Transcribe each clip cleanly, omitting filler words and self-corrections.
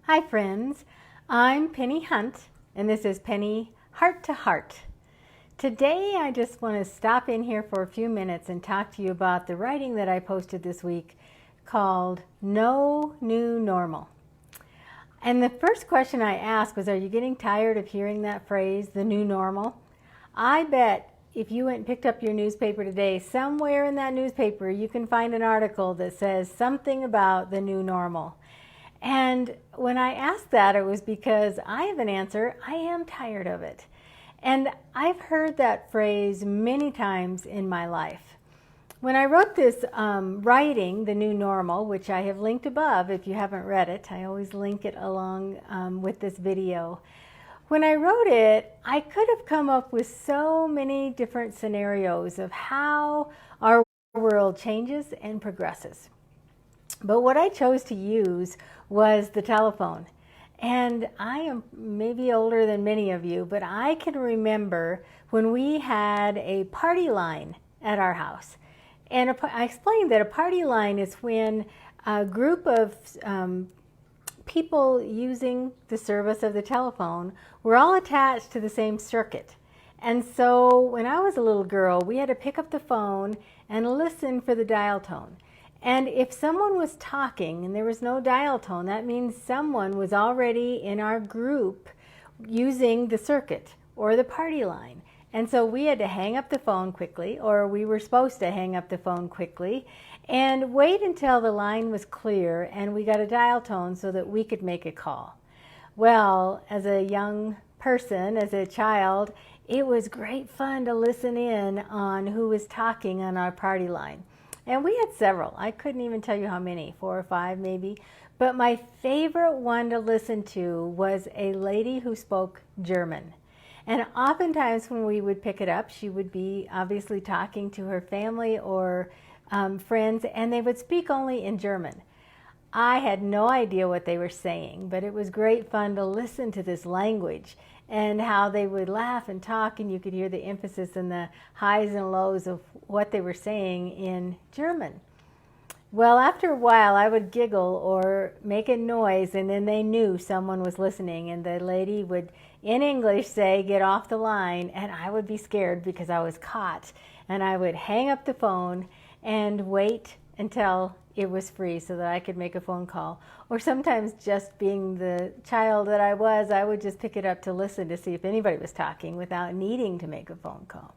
Hi friends, I'm Penny Hunt and this is Penny Heart to Heart. Today I just want to stop in here for a few minutes and talk to you about the writing that I posted this week called No New Normal. And the first question I asked was, are you getting tired of hearing that phrase, the new normal? I bet if you went and picked up your newspaper today, somewhere in that newspaper you can find an article that says something about the new normal. And when I asked that, it was because I have an answer. I am tired of it. And I've heard that phrase many times in my life. When I wrote this writing, The New Normal, which I have linked above if you haven't read it, I always link it along with this video. When I wrote it, I could have come up with so many different scenarios of how our world changes and progresses. But what I chose to use was the telephone. And I am maybe older than many of you, but I can remember when we had a party line at our house. And I explained that a party line is when a group of people using the service of the telephone were all attached to the same circuit. And so when I was a little girl, we had to pick up the phone and listen for the dial tone. And if someone was talking and there was no dial tone, that means someone was already in our group using the circuit or the party line. And so we had to hang up the phone quickly, or we were supposed to hang up the phone quickly, and wait until the line was clear and we got a dial tone so that we could make a call. Well, as a young person, as a child, it was great fun to listen in on who was talking on our party line. And we had several. I couldn't even tell you how many, 4 or 5 maybe. But my favorite one to listen to was a lady who spoke German. And oftentimes when we would pick it up, she would be obviously talking to her family or friends, and they would speak only in German. I had no idea what they were saying, but it was great fun to listen to this language and how they would laugh and talk, and you could hear the emphasis and the highs and lows of what they were saying in German. Well, after a while, I would giggle or make a noise, and then they knew someone was listening, and the lady would, in English, say, "Get off the line," and I would be scared because I was caught, and I would hang up the phone and wait until it was free so that I could make a phone call. Or sometimes, just being the child that I was, I would just pick it up to listen to see if anybody was talking without needing to make a phone call.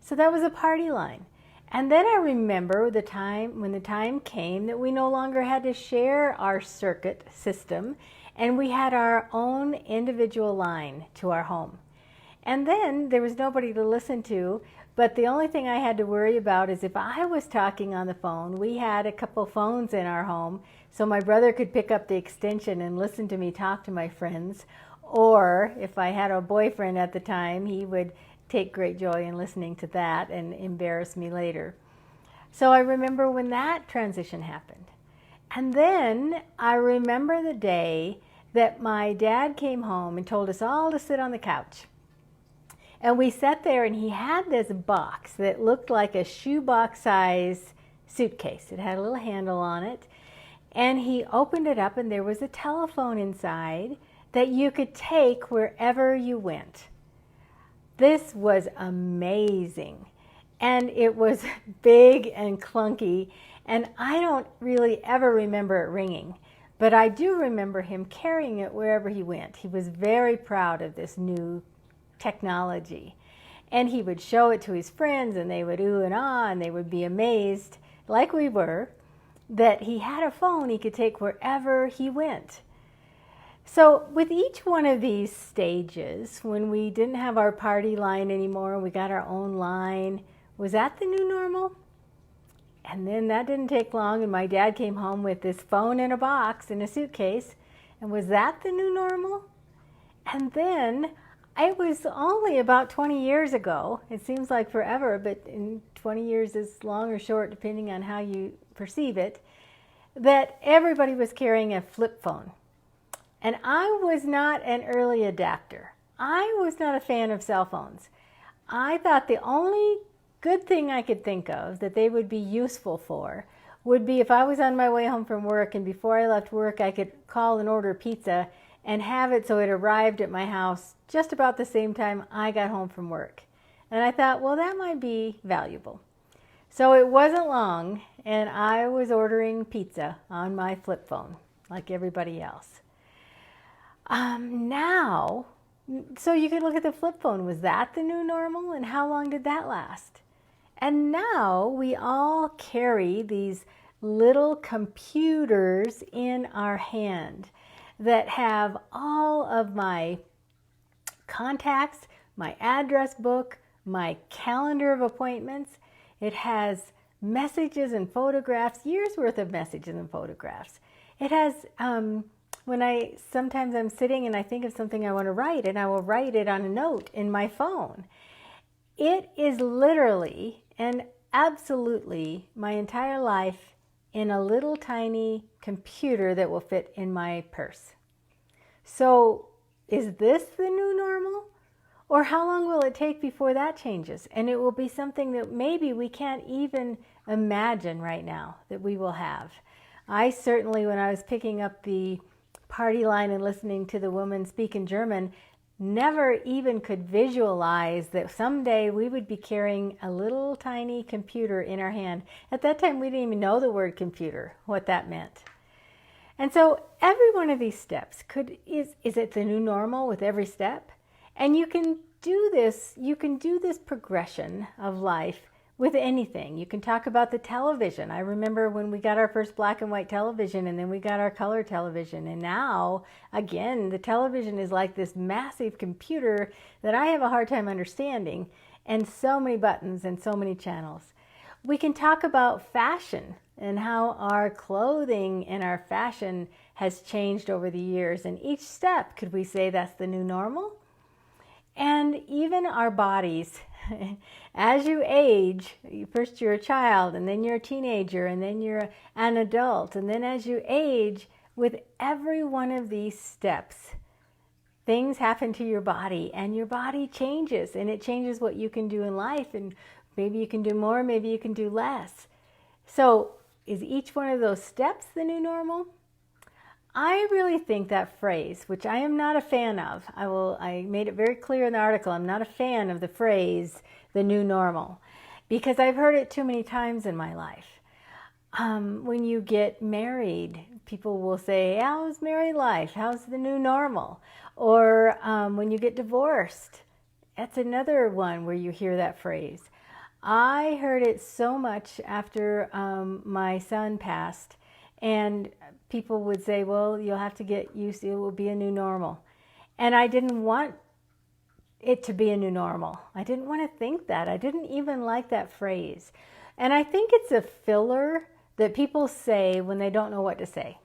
So that was a party line. And then I remember the time when the time came that we no longer had to share our circuit system, and we had our own individual line to our home. And then there was nobody to listen to, but the only thing I had to worry about is if I was talking on the phone. We had a couple phones in our home, so my brother could pick up the extension and listen to me talk to my friends. Or if I had a boyfriend at the time, he would take great joy in listening to that and embarrass me later. So I remember when that transition happened. And then I remember the day that my dad came home and told us all to sit on the couch. And we sat there, and he had this box that looked like a shoebox size suitcase. It had a little handle on it. And he opened it up, and there was a telephone inside that you could take wherever you went. This was amazing. And it was big and clunky. And I don't really ever remember it ringing. But I do remember him carrying it wherever he went. He was very proud of this new technology. And he would show it to his friends, and they would ooh and ah, and they would be amazed, like we were, that he had a phone he could take wherever he went. So with each one of these stages, when we didn't have our party line anymore, we got our own line, was that the new normal? And then that didn't take long, and my dad came home with this phone in a box in a suitcase. And was that the new normal? And then it was only about 20 years ago. It seems like forever, but in 20 years is long or short depending on how you perceive it, that everybody was carrying a flip phone. And I was not an early adapter. I was not a fan of cell phones. I thought the only good thing I could think of that they would be useful for would be if I was on my way home from work and before I left work, I could call and order pizza and have it so it arrived at my house just about the same time I got home from work. And I thought, well, that might be valuable. So it wasn't long, and I was ordering pizza on my flip phone, like everybody else. Now, so you could look at the flip phone. Was that the new normal? And how long did that last? And now we all carry these little computers in our hand that have all of my contacts, my address book, my calendar of appointments. It has messages and photographs, years worth of messages and photographs. It has, sometimes I'm sitting and I think of something I want to write, and I will write it on a note in my phone. It is literally and absolutely my entire life in a little tiny computer that will fit in my purse. So is this the new normal? Or how long will it take before that changes? And it will be something that maybe we can't even imagine right now that we will have. I certainly, when I was picking up the party line and listening to the woman speak in German, never even could visualize that someday we would be carrying a little tiny computer in our hand. At that time, we didn't even know the word computer, what that meant. And so every one of these steps is it the new normal with every step? And you can do this progression of life with anything. You can talk about the television. I remember when we got our first black and white television, and then we got our color television. And now, again, the television is like this massive computer that I have a hard time understanding, and so many buttons and so many channels. We can talk about fashion and how our clothing and our fashion has changed over the years. And each step, could we say that's the new normal? And even our bodies, as you age, first you're a child, and then you're a teenager, and then you're an adult, and then as you age, with every one of these steps, things happen to your body, and your body changes, and it changes what you can do in life, and maybe you can do more, maybe you can do less. So is each one of those steps the new normal? I really think that phrase, which I am not a fan of, I made it very clear in the article, I'm not a fan of the phrase, the new normal, because I've heard it too many times in my life. When you get married, people will say, how's married life? How's the new normal? Or when you get divorced, that's another one where you hear that phrase. I heard it so much after my son passed. And people would say, well, you'll have to get used to it, will be a new normal. And I didn't want it to be a new normal. I didn't want to think that. I didn't even like that phrase. And I think it's a filler that people say when they don't know what to say.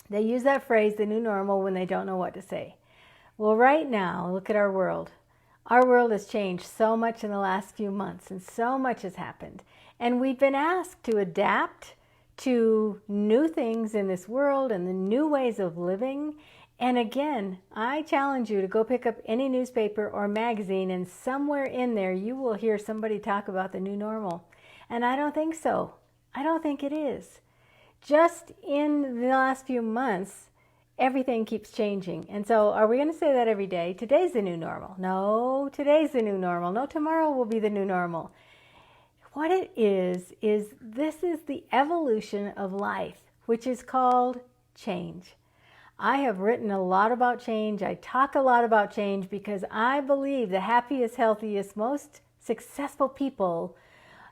They use that phrase, the new normal, when they don't know what to say. Well, right now, look at our world. Our world has changed so much in the last few months, and so much has happened. And we've been asked to adapt to new things in this world and the new ways of living. And again, I challenge you to go pick up any newspaper or magazine, and somewhere in there you will hear somebody talk about the new normal. And I don't think so. I don't think it is. Just in the last few months, everything keeps changing. And so are we going to say that every day? Today's the new normal. No, today's the new normal. No, tomorrow will be the new normal. What it is this is the evolution of life, which is called change. I have written a lot about change. I talk a lot about change because I believe the happiest, healthiest, most successful people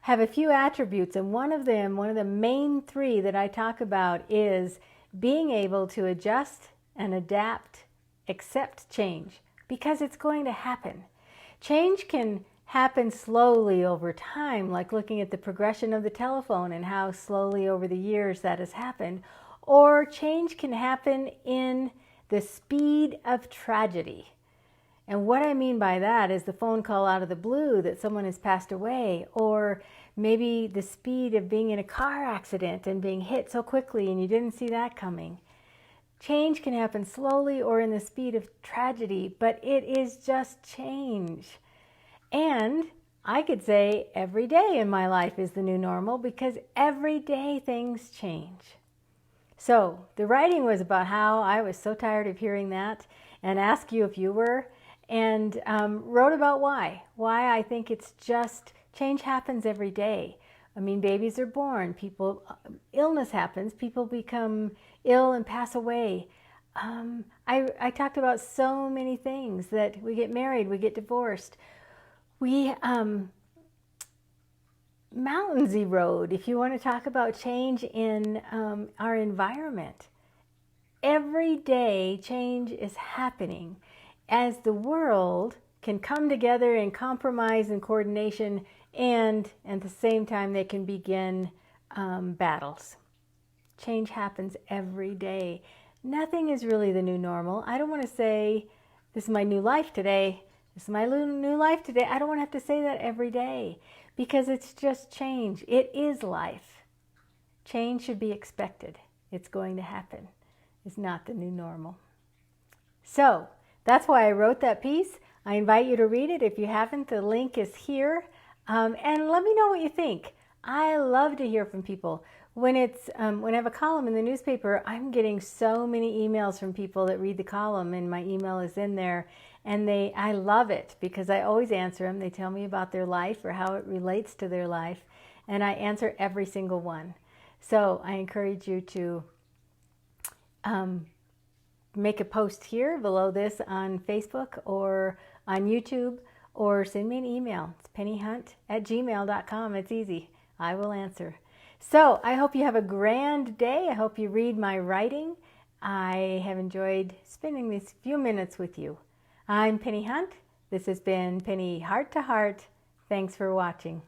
have a few attributes. And one of them, one of the main three that I talk about, is being able to adjust and adapt, accept change, because it's going to happen. Change can happen slowly over time, like looking at the progression of the telephone and how slowly over the years that has happened. Or change can happen in the speed of tragedy. And what I mean by that is the phone call out of the blue that someone has passed away, or maybe the speed of being in a car accident and being hit so quickly and you didn't see that coming. Change can happen slowly or in the speed of tragedy, but it is just change. And I could say every day in my life is the new normal because every day things change. So the writing was about how I was so tired of hearing that and asked you if you were, and wrote about why I think it's just change happens every day. I mean, babies are born, illness happens, people become ill and pass away. I talked about so many things, that we get married, we get divorced, we mountains erode. If you want to talk about change in our environment, every day change is happening as the world can come together in compromise and coordination, and at the same time they can begin battles. Change happens every day. Nothing is really the new normal. I don't want to say, this is my new life today. This is my new life today. I don't want to have to say that every day, because it's just change. It is life. Change should be expected. It's going to happen. It's not the new normal. So that's why I wrote that piece. I invite you to read it. If you haven't, the link is here. And let me know what you think. I love to hear from people. When I have a column in the newspaper, I'm getting so many emails from people that read the column, and my email is in there. And I love it because I always answer them. They tell me about their life or how it relates to their life, and I answer every single one. So I encourage you to make a post here below this on Facebook or on YouTube, or send me an email. It's penniehunt@gmail.com. It's easy. I will answer. So I hope you have a grand day. I hope you read my writing. I have enjoyed spending these few minutes with you. I'm Pennie Hunt. This has been Pennie Heart to Heart. Thanks for watching.